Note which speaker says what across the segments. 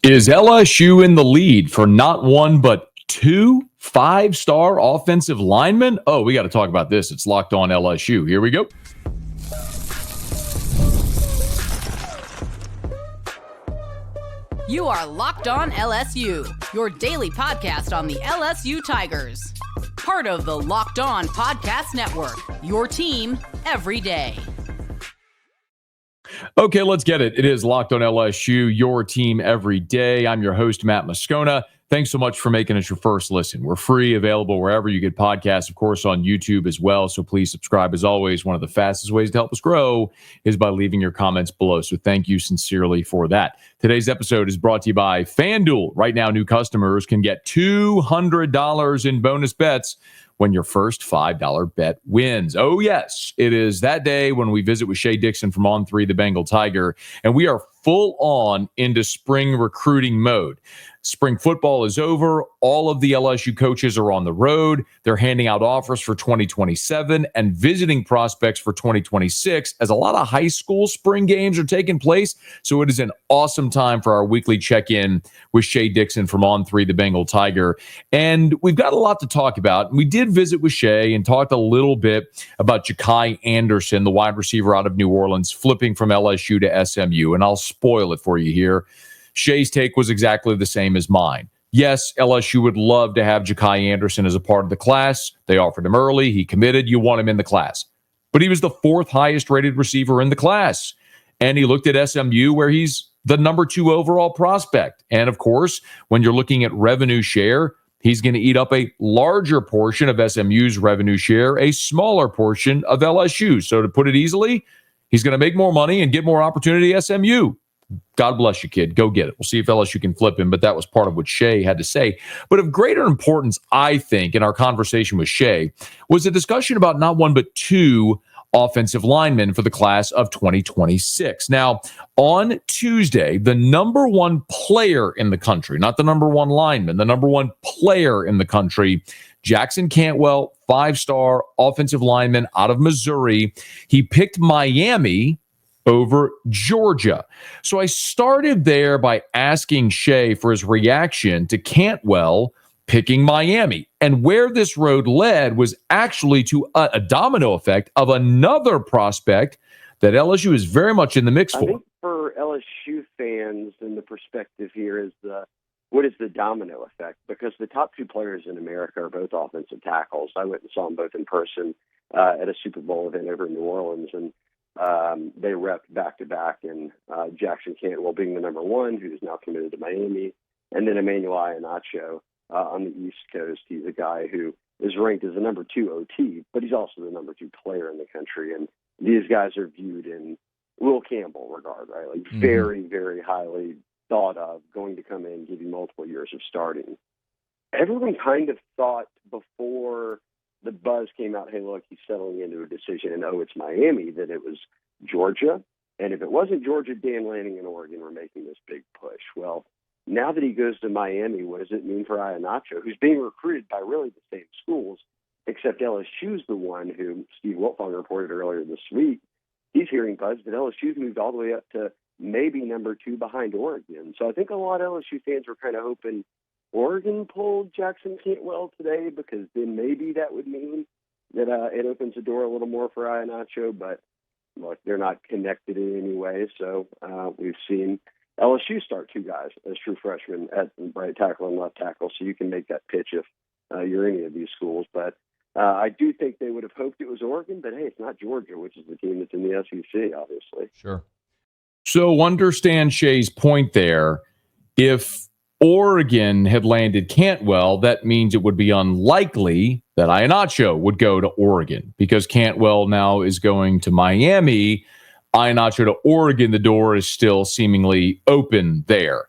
Speaker 1: Is LSU in the lead for not one but two 5-star offensive linemen? Oh, we got to talk about this. It's Locked On LSU. Here we go.
Speaker 2: You are Locked On LSU, your daily podcast on the LSU Tigers. Part of the Locked On Podcast Network, your team every day.
Speaker 1: Okay, let's get it. It is Locked On LSU, your team every day. I'm your host, Matt Moscona. Thanks so much for making us your first listen. We're free, available wherever you get podcasts, of course, on YouTube as well. So please subscribe. As always, one of the fastest ways to help us grow is by leaving your comments below. So thank you sincerely for that. Today's episode is brought to you by FanDuel. Right now, new customers can get $200 in bonus bets when your first $5 bet wins. Oh, yes, it is that day when we visit with Shea Dixon from On3, the Bengal Tiger, and we are full on into spring recruiting mode. Spring football is over. All of the LSU coaches are on the road. They're handing out offers for 2027 and visiting prospects for 2026 as a lot of high school spring games are taking place. So it is an awesome time for our weekly check-in with Shea Dixon from On3, the Bengal Tiger. And we've got a lot to talk about. We did visit with Shea and talked a little bit about Ja'Kai Anderson, the wide receiver out of New Orleans, flipping from LSU to SMU. And I'll spoil it for you here. Shea's take was exactly the same as mine. Yes, LSU would love to have Ja'Kai Anderson as a part of the class. They offered him early. He committed. You want him in the class. But he was the fourth highest rated receiver in the class. And he looked at SMU where he's the number 2 overall prospect. And of course, when you're looking at revenue share, he's going to eat up a larger portion of SMU's revenue share, a smaller portion of LSU. So to put it easily, he's going to make more money and get more opportunity at SMU. God bless you, kid. Go get it. We'll see if LSU can flip him, but that was part of what Shea had to say. But of greater importance, I think, in our conversation with Shea was a discussion about not one but two offensive linemen for the class of 2026. Now, on Tuesday, the number one player in the country, not the number one lineman, the number one player in the country, Jackson Cantwell, 5-star offensive lineman out of Missouri. He picked Miami over Georgia. So I started there by asking Shea for his reaction to Cantwell picking Miami. And where this road led was actually to a domino effect of another prospect that LSU is very much in the mix for.
Speaker 3: I think for LSU fans, and the perspective here is what is the domino effect? Because the top 2 players in America are both offensive tackles. I went and saw them both in person at a Super Bowl event over in New Orleans, and they repped back-to-back, and Jackson Cantwell being the number 1, who's now committed to Miami, and then Emmanuel Iheanacho on the East Coast. He's a guy who is ranked as the number 2 OT, but he's also the number 2 player in the country, and these guys are viewed in Will Campbell regard, right? Like very, very highly thought of, going to come in, give you multiple years of starting. Everyone kind of thought before the buzz came out, hey, look, he's settling into a decision, and it's Miami, that it was Georgia. And if it wasn't Georgia, Dan Lanning and Oregon were making this big push. Well, now that he goes to Miami, what does it mean for Iheanacho, who's being recruited by really the same schools, except LSU's the one who Steve Wiltfong reported earlier this week. He's hearing buzz that LSU's moved all the way up to maybe number 2 behind Oregon. So I think a lot of LSU fans were kind of hoping Oregon pulled Jackson Cantwell today, because then maybe that would mean that it opens the door a little more for Iheanacho, but look, they're not connected in any way. So we've seen LSU start 2 guys as true freshmen at right tackle and left tackle, so you can make that pitch if you're any of these schools. But I do think they would have hoped it was Oregon, but hey, it's not Georgia, which is the team that's in the SEC, obviously.
Speaker 1: Sure. So understand Shea's point there. If Oregon had landed Cantwell, that means it would be unlikely that Iheanacho would go to Oregon, because Cantwell now is going to Miami. Iheanacho to Oregon, the door is still seemingly open there.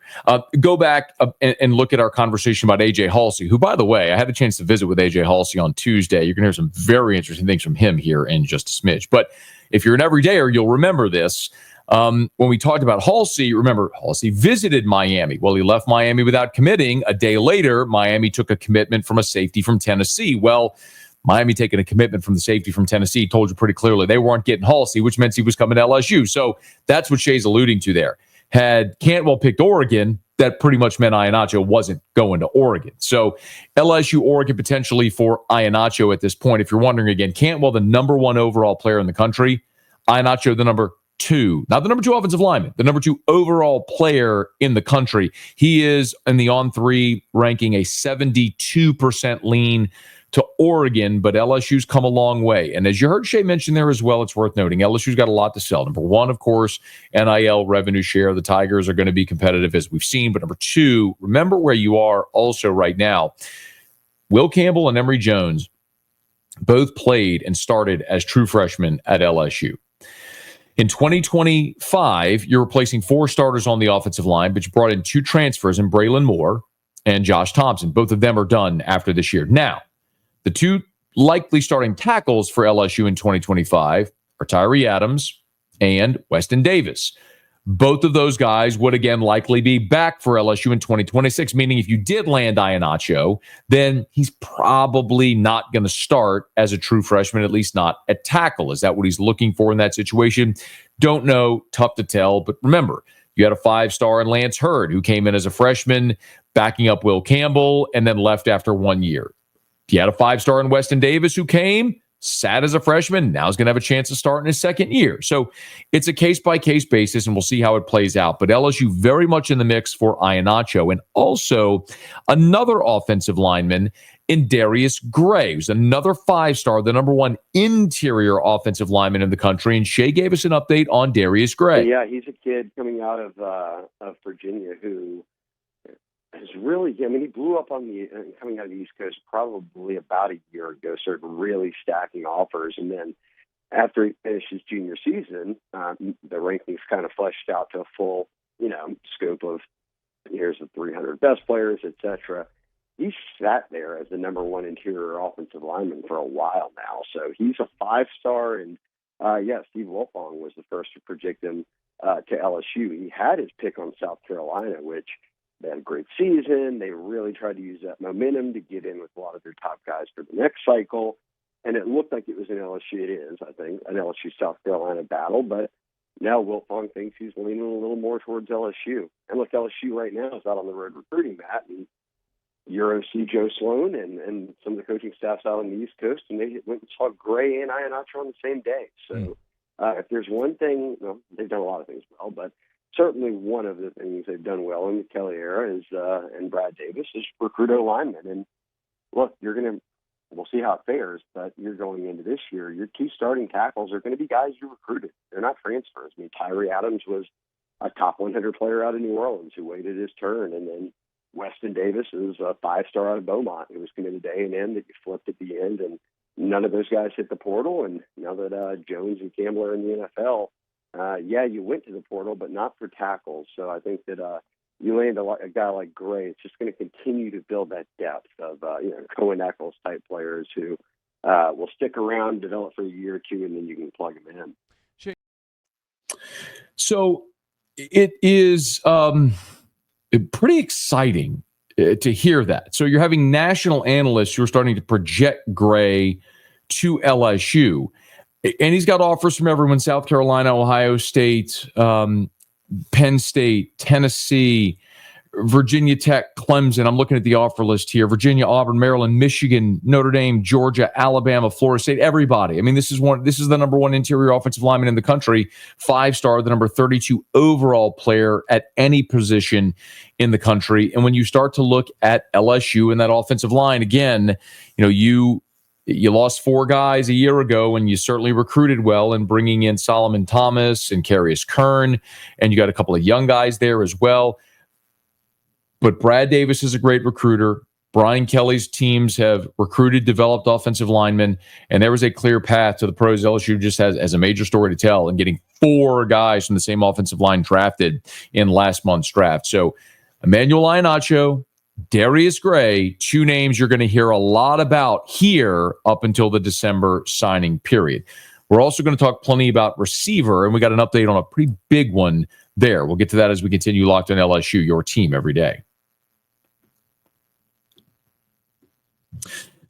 Speaker 1: Go back and look at our conversation about AJ Haulcy, who, by the way, I had a chance to visit with AJ Haulcy on Tuesday. You're going to hear some very interesting things from him here in just a smidge. But if you're an everydayer, you'll remember this. When we talked about Haulcy, remember, Haulcy visited Miami. Well, he left Miami without committing. A day later, Miami took a commitment from a safety from Tennessee. Well, Miami taking a commitment from the safety from Tennessee told you pretty clearly they weren't getting Haulcy, which meant he was coming to LSU. So that's what Shea's alluding to there. Had Cantwell picked Oregon, that pretty much meant Iheanacho wasn't going to Oregon. So LSU, Oregon potentially for Iheanacho at this point. If you're wondering again, Cantwell, the number 1 overall player in the country, Iheanacho, the number 2, not the number 2 offensive lineman, the number 2 overall player in the country. He is in the on-3 ranking a 72% lean to Oregon, but LSU's come a long way. And as you heard Shea mention there as well, it's worth noting, LSU's got a lot to sell. Number 1, of course, NIL revenue share. The Tigers are going to be competitive as we've seen. But number 2, remember where you are also right now. Will Campbell and Emory Jones both played and started as true freshmen at LSU. In 2025, you're replacing 4 starters on the offensive line, but you brought in 2 transfers in Braylon Moore and Josh Thompson. Both of them are done after this year. Now, the 2 likely starting tackles for LSU in 2025 are Tyree Adams and Weston Davis. Both of those guys would again likely be back for LSU in 2026, meaning if you did land Iheanacho, then he's probably not going to start as a true freshman, at least not at tackle. Is that what he's looking for in that situation? Don't know. Tough to tell. But remember, you had a 5-star in Lance Hurd who came in as a freshman, backing up Will Campbell, and then left after 1 year. You had a 5-star in Weston Davis who came, sat as a freshman, now is going to have a chance to start in his 2nd year. So it's a case-by-case basis, and we'll see how it plays out. But LSU very much in the mix for Iheanacho, and also another offensive lineman in Darius Gray, who's another 5-star, the number 1 interior offensive lineman in the country. And Shea gave us an update on Darius Gray.
Speaker 3: Yeah, he's a kid coming out of Virginia who is really, I mean, he blew up on the coming out of the East Coast probably about a year ago, started really stacking offers. And then after he finished his junior season, the rankings kind of fleshed out to a full, scope of here's the 300 best players, etc. He sat there as the number 1 interior offensive lineman for a while now. So he's a 5-star. And Steve Wilfong was the first to predict him to LSU. He had his pick on South Carolina, which they had a great season. They really tried to use that momentum to get in with a lot of their top guys for the next cycle. And it looked like it was an LSU, it is, I think, an LSU-South Carolina battle. But now Wilfong thinks he's leaning a little more towards LSU. And look, LSU right now is out on the road recruiting, Matt. And your OC, Joe Sloan, and some of the coaching staffs out on the East Coast, and they went and saw Gray and Iheanacho on the same day. So if there's one thing, they've done a lot of things well, but certainly one of the things they've done well in the Kelly era is, and Brad Davis, is recruit linemen. And look, we'll see how it fares, but you're going into this year, your 2 starting tackles are going to be guys you recruited. They're not transfers. I mean, Tyree Adams was a top 100 player out of New Orleans who waited his turn. And then Weston Davis is a 5-star out of Beaumont who was committed to A&M that you flipped at the end. And none of those guys hit the portal. And now that Jones and Campbell are in the NFL, you went to the portal, but not for tackles. So I think that you land a guy like Gray. It's just going to continue to build that depth of Cohen Eccles type players who will stick around, develop for a year or 2, and then you can plug them in.
Speaker 1: So it is pretty exciting to hear that. So you're having national analysts who are starting to project Gray to LSU. And he's got offers from everyone: South Carolina, Ohio State, Penn State, Tennessee, Virginia Tech, Clemson. I'm looking at the offer list here: Virginia, Auburn, Maryland, Michigan, Notre Dame, Georgia, Alabama, Florida State. Everybody. I mean, this is the number 1 interior offensive lineman in the country, 5-star, the number 32 overall player at any position in the country. And when you start to look at LSU and that offensive line, again, you lost 4 guys a year ago, and you certainly recruited well in bringing in Solomon Thomas and Carius Kern, and you got a couple of young guys there as well. But Brad Davis is a great recruiter. Brian Kelly's teams have recruited, developed offensive linemen, and there was a clear path to the pros. LSU just has as a major story to tell, and getting 4 guys from the same offensive line drafted in last month's draft. So Emmanuel Iheanacho, Darius Gray, 2 names you're going to hear a lot about here up until the December signing period. We're also going to talk plenty about receiver, and we got an update on a pretty big one there. We'll get to that as we continue Locked on LSU, your team every day.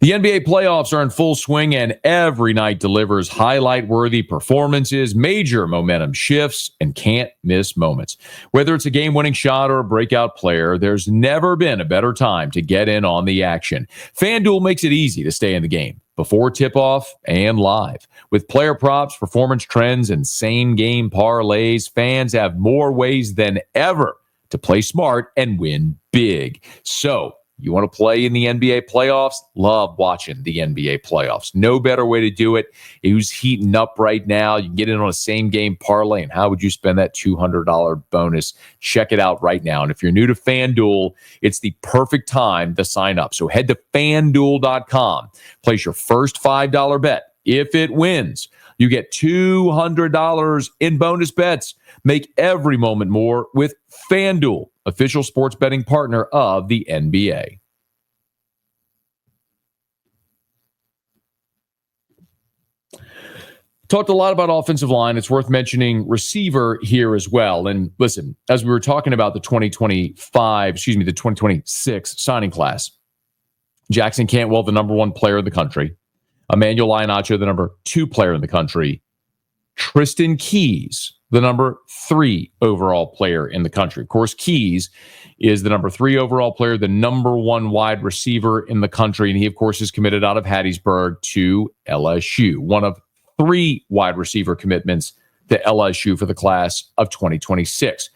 Speaker 1: The The NBA playoffs are in full swing, and every night delivers highlight-worthy performances, major momentum shifts, and can't-miss moments. Whether it's a game-winning shot or a breakout player, there's never been a better time to get in on the action. FanDuel makes it easy to stay in the game before tip-off and live. With player props, performance trends, and same-game parlays, fans have more ways than ever to play smart and win big. So, you want to play in the NBA playoffs? Love watching the NBA playoffs. No better way to do it. Who's heating up right now? You can get in on a same-game parlay, and how would you spend that $200 bonus? Check it out right now. And if you're new to FanDuel, it's the perfect time to sign up. So head to FanDuel.com. Place your first $5 bet. If it wins, you get $200 in bonus bets. Make every moment more with FanDuel, official sports betting partner of the NBA. Talked a lot about offensive line. It's worth mentioning receiver here as well. And listen, as we were talking about the 2026 signing class, Jackson Cantwell, the number 1 player in the country. Emmanuel Iheanacho, the number 2 player in the country. Tristan Keys, the number 3 overall player in the country. Of course, Keys is the number 3 overall player, the number 1 wide receiver in the country. And he, of course, is committed out of Hattiesburg to LSU. One of 3 wide receiver commitments to LSU for the class of 2026.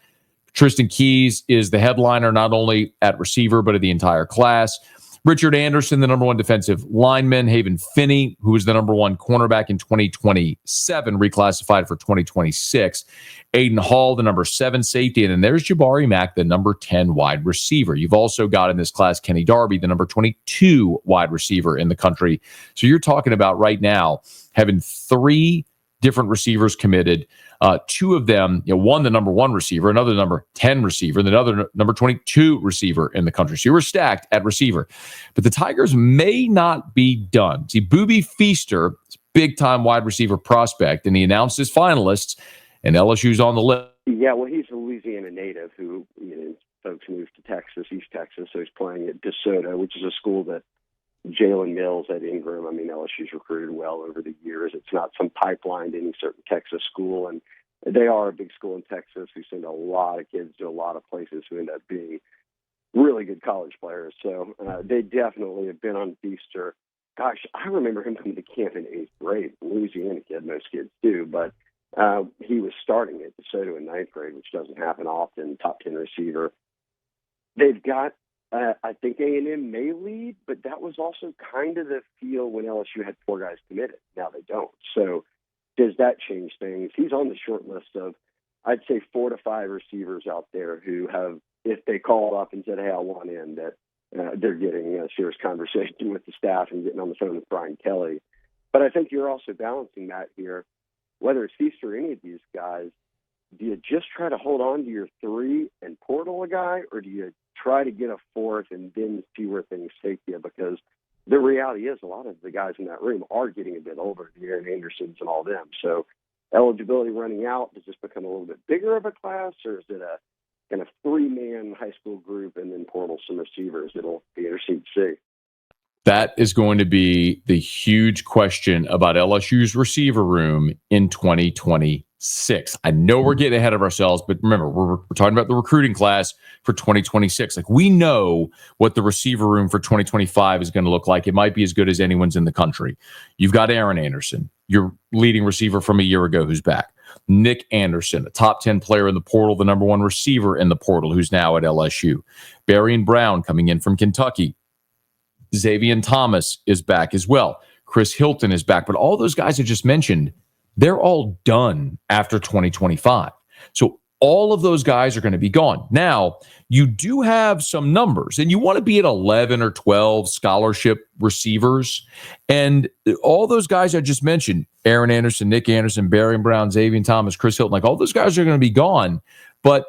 Speaker 1: Tristan Keys is the headliner not only at receiver, but of the entire class. Richard Anderson, the number 1 defensive lineman. Haven Finney, who was the number 1 cornerback in 2027, reclassified for 2026. Aiden Hall, the number 7 safety. And then there's Jabari Mack, the number 10 wide receiver. You've also got in this class Kenny Darby, the number 22 wide receiver in the country. So you're talking about right now having 3 different receivers committed. 2 of them, one the number 1 receiver, another number 10 receiver, and another number 22 receiver in the country. So you were stacked at receiver. But the Tigers may not be done. See, Booby Feaster, big-time wide receiver prospect, and he announced his finalists, and LSU's on the list.
Speaker 3: Yeah, well, he's a Louisiana native who, folks moved to Texas, East Texas, so he's playing at DeSoto, which is a school that Jalen Mills at Ingram. LSU's recruited well over the years. It's not some pipeline to any certain Texas school, and they are a big school in Texas who send a lot of kids to a lot of places who end up being really good college players. So they definitely have been on Feaster. Gosh, I remember him coming to camp in 8th grade. Louisiana kid, most kids do, but he was starting at DeSoto in 9th grade, which doesn't happen often. Top 10 receiver. They've got I think A&M may lead, but that was also kind of the feel when LSU had 4 guys committed. Now they don't. So does that change things? He's on the short list of, I'd say, 4 to 5 receivers out there who have, if they called up and said, hey, I want in, that they're getting a serious conversation with the staff and getting on the phone with Brian Kelly. But I think you're also balancing that here. Whether it's Feaster or any of these guys, do you just try to hold on to your 3 and portal a guy, or do you try to get a 4th and then see where things take you? Because the reality is a lot of the guys in that room are getting a bit older, the Aaron Andersons and all them. So eligibility running out, does this become a little bit bigger of a class, or is it a kind of 3-man high school group and then portal some receivers? It'll be interesting to see.
Speaker 1: That is going to be the huge question about LSU's receiver room in 2026. I know we're getting ahead of ourselves, but remember, we're talking about the recruiting class for 2026. Like, we know what the receiver room for 2025 is going to look like. It might be as good as anyone's in the country. You've got Aaron Anderson, your leading receiver from a year ago, who's back. Nick Anderson, a top 10 player in the portal, the number 1 receiver in the portal, who's now at LSU. Berrien Brown coming in from Kentucky. Xavier Thomas is back as well. Chris Hilton is back. But all those guys I just mentioned, they're all done after 2025. So all of those guys are going to be gone. Now, you do have some numbers, and you want to be at 11 or 12 scholarship receivers. And all those guys I just mentioned, Aaron Anderson, Nick Anderson, Berrien Brown, Xavier Thomas, Chris Hilton, like all those guys are going to be gone. But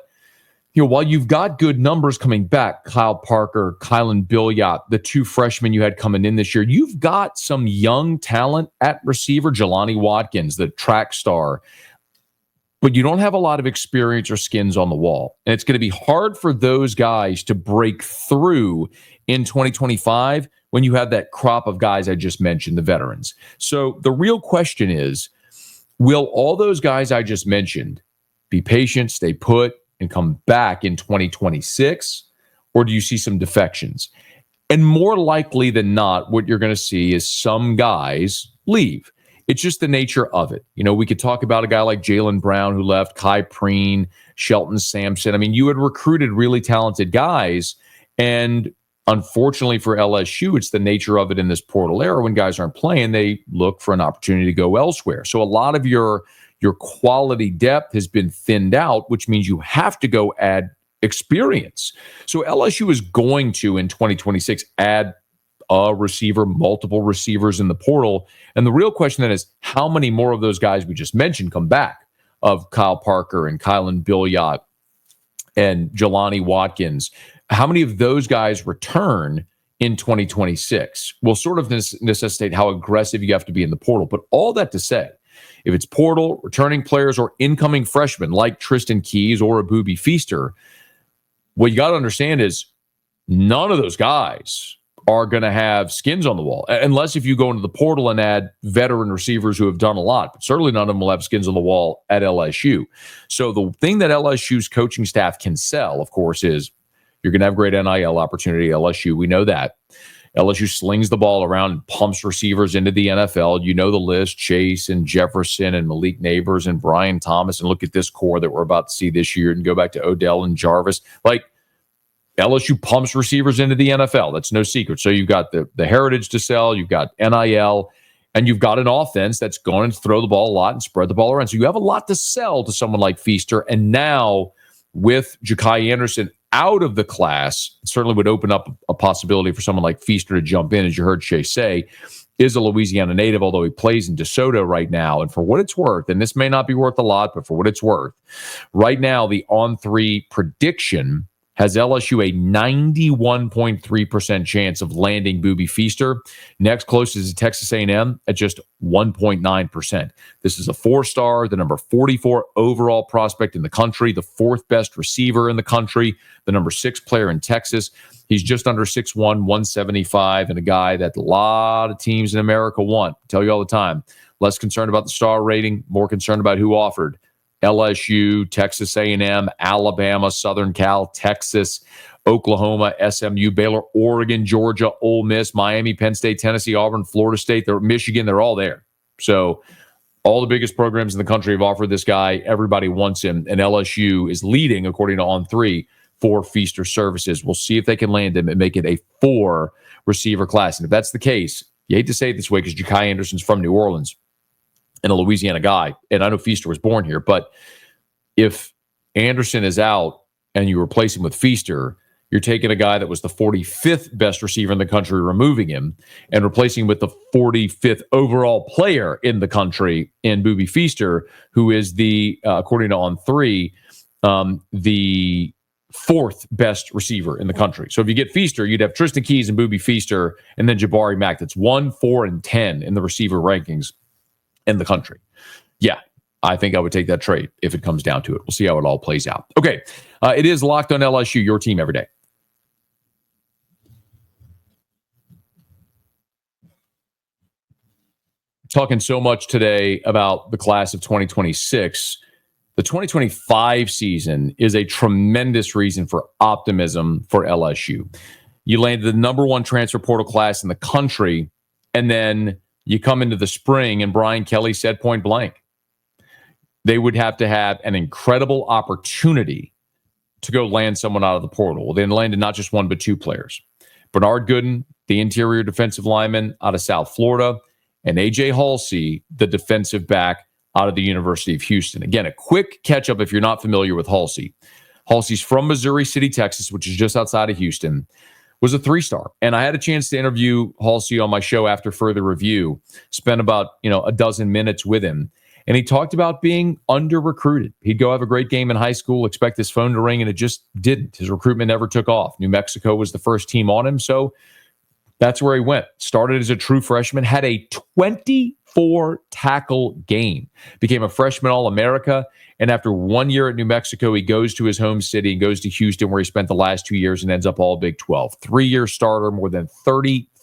Speaker 1: while you've got good numbers coming back, Kyle Parker, Kylan Billiot, the 2 freshmen you had coming in this year, you've got some young talent at receiver, Jelani Watkins, the track star, but you don't have a lot of experience or skins on the wall. And it's going to be hard for those guys to break through in 2025 when you have that crop of guys I just mentioned, the veterans. So the real question is, will all those guys I just mentioned be patient, stay put, and come back in 2026? Or do you see some defections? And more likely than not, what you're going to see is some guys leave. It's just the nature of it. You know, we could talk about a guy like Jaylen Brown who left, Kai Preen, Shelton Sampson. I mean, you had recruited really talented guys, and unfortunately for LSU, it's the nature of it in this portal era. When guys aren't playing, they look for an opportunity to go elsewhere. So a lot of your quality depth has been thinned out, which means you have to go add experience. So LSU is going to, in 2026, add a receiver, multiple receivers in the portal. And the real question then is, how many more of those guys we just mentioned come back, of Kyle Parker and Kylan Billiot and Jelani Watkins? How many of those guys return in 2026 will sort of necessitate how aggressive you have to be in the portal. But all that to say, if it's portal, returning players, or incoming freshmen like Tristan Keys or a Booby Feaster, what you got to understand is none of those guys are going to have skins on the wall, unless if you go into the portal and add veteran receivers who have done a lot. But certainly none of them will have skins on the wall at LSU. So the thing that LSU's coaching staff can sell, of course, is you're going to have great NIL opportunity at LSU. We know that. LSU slings the ball around and pumps receivers into the NFL. You know the list: Chase and Jefferson and Malik Neighbors and Brian Thomas. And look at this core that we're about to see this year, and go back to Odell and Jarvis. Like, LSU pumps receivers into the NFL. That's no secret. So you've got the heritage to sell, you've got NIL, and you've got an offense that's going to throw the ball a lot and spread the ball around. So you have a lot to sell to someone like Feaster. And now with Ja'Kai Anderson out of the class, it certainly would open up a possibility for someone like Feaster to jump in, as you heard Shea say, is a Louisiana native, although he plays in DeSoto right now. And for what it's worth, and this may not be worth a lot, but for what it's worth, right now the on-3 prediction has LSU a 91.3% chance of landing Booby Feaster. Next closest is Texas A&M at just 1.9%. This is a 4-star, the number 44 overall prospect in the country, the 4th best receiver in the country, the number 6 player in Texas. He's just under 6'1", 175, and a guy that a lot of teams in America want. I tell you all the time, less concerned about the star rating, more concerned about who offered. LSU, Texas A&M, Alabama, Southern Cal, Texas, Oklahoma, SMU, Baylor, Oregon, Georgia, Ole Miss, Miami, Penn State, Tennessee, Auburn, Florida State, Michigan, they're all there. So all the biggest programs in the country have offered this guy. Everybody wants him, and LSU is leading, according to On3, for Feaster services. We'll see if they can land him and make it a 4-receiver class. And if that's the case, you hate to say it this way because Ja'Kai Anderson's from New Orleans and a Louisiana guy, and I know Feaster was born here, but if Anderson is out and you replace him with Feaster, you're taking a guy that was the 45th best receiver in the country, removing him, and replacing him with the 45th overall player in the country in Booby Feaster, who is the, according to On3, the 4th best receiver in the country. So if you get Feaster, you'd have Tristan Keys and Booby Feaster, and then Jabari Mack. That's 1, 4, and 10 in the receiver rankings in the country. Yeah, I think I would take that trade if it comes down to it. We'll see how it all plays out. Okay, it is Locked on LSU, your team every day. Talking so much today about the class of 2026. The 2025 season is a tremendous reason for optimism for LSU. You landed the number 1 transfer portal class in the country, and then you come into the spring, and Brian Kelly said point blank, they would have to have an incredible opportunity to go land someone out of the portal. Well, they landed not just 1, but 2 players. Bernard Gooden, the interior defensive lineman out of South Florida, and AJ Haulcy, the defensive back out of the University of Houston. Again, a quick catch-up if you're not familiar with Haulcy. Haulcy's from Missouri City, Texas, which is just outside of Houston. Was a 3-star. And I had a chance to interview Haulcy on my show after further review, spent about, a dozen minutes with him. And he talked about being under-recruited. He'd go have a great game in high school, expect his phone to ring, and it just didn't. His recruitment never took off. New Mexico was the first team on him, so that's where he went. Started as a true freshman, had a 24-tackle game, became a freshman All-America, and after 1 year at New Mexico, he goes to his home city and goes to Houston, where he spent the last 2 years and ends up all Big 12. 3-year starter, more than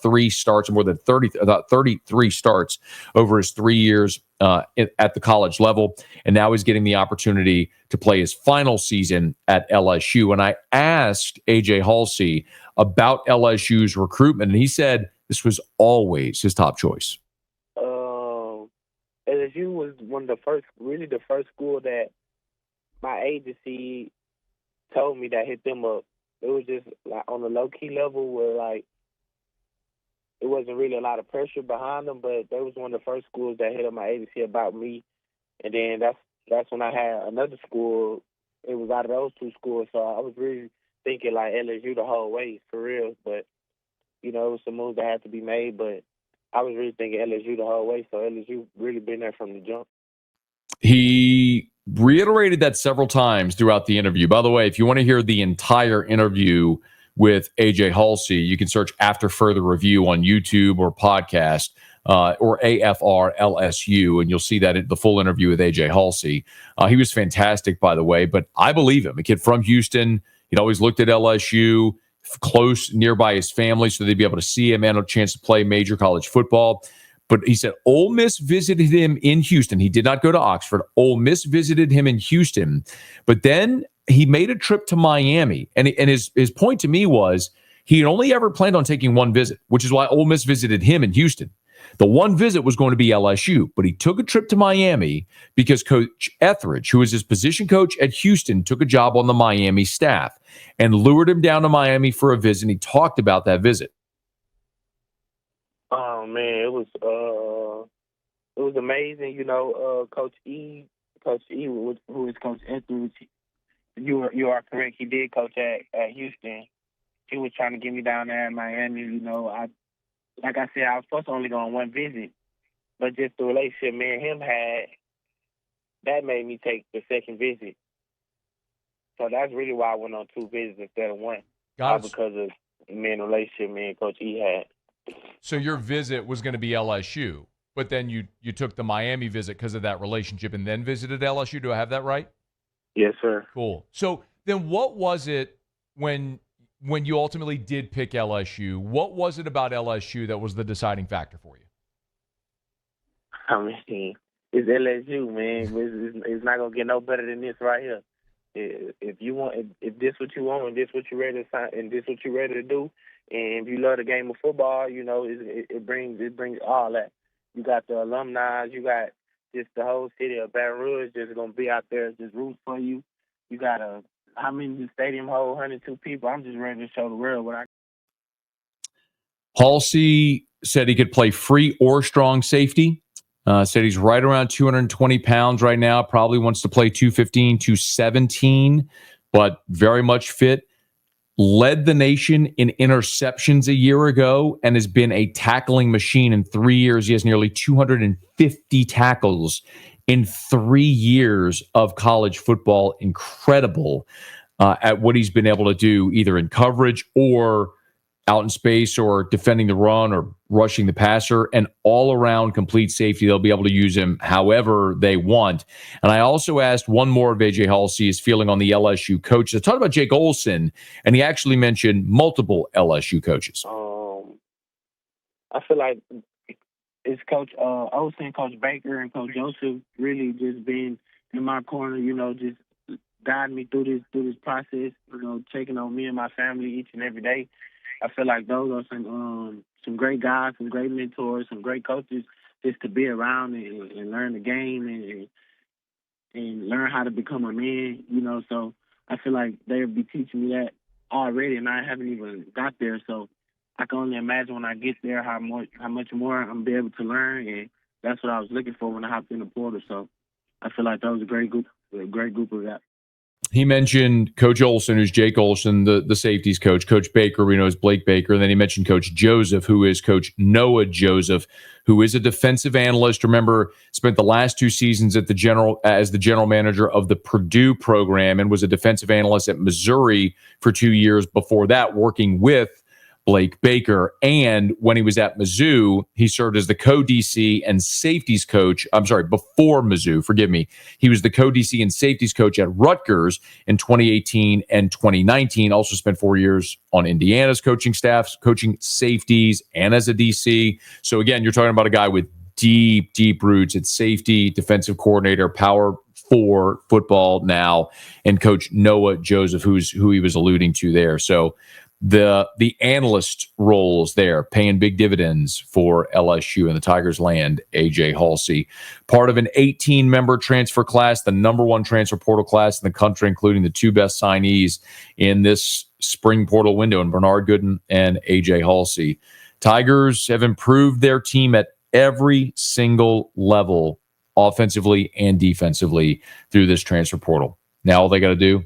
Speaker 1: 33 starts, more than 33 starts over his 3 years at the college level. And now he's getting the opportunity to play his final season at LSU. And I asked AJ Haulcy about LSU's recruitment, and he said this was always his top choice.
Speaker 4: LSU was one of the first school that my agency told me that hit them up. It was just like on a low-key level where like it wasn't really a lot of pressure behind them, but they was one of the first schools that hit up my agency about me. And then that's when I had another school. It was out of those two schools, so I was really thinking like LSU the whole way, for real. But, you know, it was some moves that had to be made, but I was really thinking LSU the whole way, so LSU really been there from the jump.
Speaker 1: He reiterated that several times throughout the interview. By the way, if you want to hear the entire interview with AJ Haulcy, you can search After Further Review on YouTube or podcast or AFR LSU, and you'll see that the full interview with AJ Haulcy. He was fantastic, by the way, but I believe him. A kid from Houston. He'd always looked at LSU, close, nearby his family, so they'd be able to see him and a chance to play major college football. But he said Ole Miss visited him in Houston. He did not go to Oxford. Ole Miss visited him in Houston. But then he made a trip to Miami. And his point to me was he had only ever planned on taking one visit, which is why Ole Miss visited him in Houston. The one visit was going to be LSU, but he took a trip to Miami because Coach Etheridge, who is his position coach at Houston, took a job on the Miami staff and lured him down to Miami for a visit. And he talked about that visit.
Speaker 4: Oh man, it was amazing. You know, Coach E, who is Coach Etheridge, you are correct. He did coach at Houston. He was trying to get me down there in Miami. You know, like I said, I was supposed to only go on one visit, but just the relationship me and him had, that made me take the second visit. So that's really why I went on two visits instead of one. Because of me and the relationship me and Coach E had.
Speaker 1: So your visit was going to be LSU, but then you took the Miami visit because of that relationship and then visited LSU. Do I have that right?
Speaker 4: Yes, sir.
Speaker 1: Cool. So then what was it when you ultimately did pick LSU? What was it about LSU that was the deciding factor for you?
Speaker 4: I mean, it's LSU, man. It's not going to get no better than this right here. If this what you want and this what you ready to sign and this what you ready to do, and if you love the game of football, you know it brings all that. You got the alumni, you got just the whole city of Baton Rouge just gonna be out there just rooting for you. You got how many the stadium hold 102 people. I'm just ready to show the world what I.
Speaker 1: Haulcy said he could play free or strong safety. Said he's right around 220 pounds right now. Probably wants to play 215, 217, but very much fit. Led the nation in interceptions a year ago and has been a tackling machine in 3 years. He has nearly 250 tackles in 3 years of college football. Incredible at what he's been able to do, either in coverage or out in space or defending the run or rushing the passer, and all-around complete safety. They'll be able to use him however they want. And I also asked one more of AJ Haulcy's feeling on the LSU coaches. I talked about Jake Olson, and he actually mentioned multiple LSU coaches.
Speaker 4: I feel like it's Coach Olson, Coach Baker, and Coach Joseph really just being in my corner, you know, just guiding me through this process, you know, checking on me and my family each and every day. I feel like those are some great guys, some great mentors, some great coaches just to be around and learn the game and learn how to become a man, you know. So I feel like they'll be teaching me that already, and I haven't even got there. So I can only imagine when I get there how much more I'm going to be able to learn, and that's what I was looking for when I hopped in the portal. So I feel like that was a great group of guys.
Speaker 1: He mentioned Coach Olson, who's Jake Olson, the safeties coach. Coach Baker, we know, is Blake Baker. And then he mentioned Coach Joseph, who is Coach Noah Joseph, who is a defensive analyst. Remember, spent the last 2 seasons as the general manager of the Purdue program and was a defensive analyst at Missouri for 2 years before that, working with Blake Baker. And when he was at Mizzou, he served as the co-DC and safeties coach. I'm sorry, before Mizzou, forgive me. He was the co-DC and safeties coach at Rutgers in 2018 and 2019. Also spent 4 years on Indiana's coaching staff, coaching safeties and as a DC. So again, you're talking about a guy with deep roots at safety, defensive coordinator, power 4 football now, and Coach Noah Joseph, who he was alluding to there. So the analyst roles there paying big dividends for LSU and the Tigers land AJ Haulcy. Part of an 18-member transfer class, the number 1 transfer portal class in the country, including the 2 best signees in this spring portal window, in Bernard Gooden and AJ Haulcy. Tigers have improved their team at every single level, offensively and defensively, through this transfer portal. Now all they got to do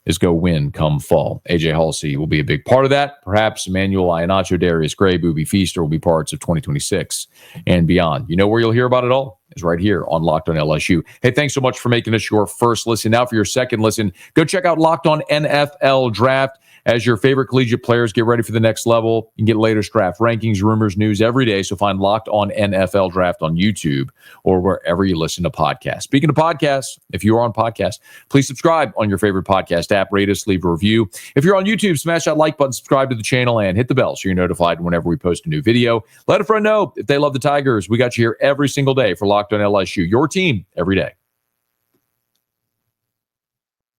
Speaker 1: is go win come fall. AJ Haulcy will be a big part of that. Perhaps Emmanuel Iheanacho, Darius Gray, Booby Feaster will be parts of 2026 and beyond. You know where you'll hear about it all is right here on Locked On LSU. Hey, thanks so much for making us your first listen. Now for your second listen, go check out Locked On NFL Draft. As your favorite collegiate players get ready for the next level, you can get latest draft rankings, rumors, news every day. So find Locked On NFL Draft on YouTube or wherever you listen to podcasts. Speaking of podcasts, if you are on podcasts, please subscribe on your favorite podcast app. Rate us, leave a review. If you're on YouTube, smash that like button, subscribe to the channel, and hit the bell so you're notified whenever we post a new video. Let a friend know if they love the Tigers. We got you here every single day for Locked On LSU, your team every day.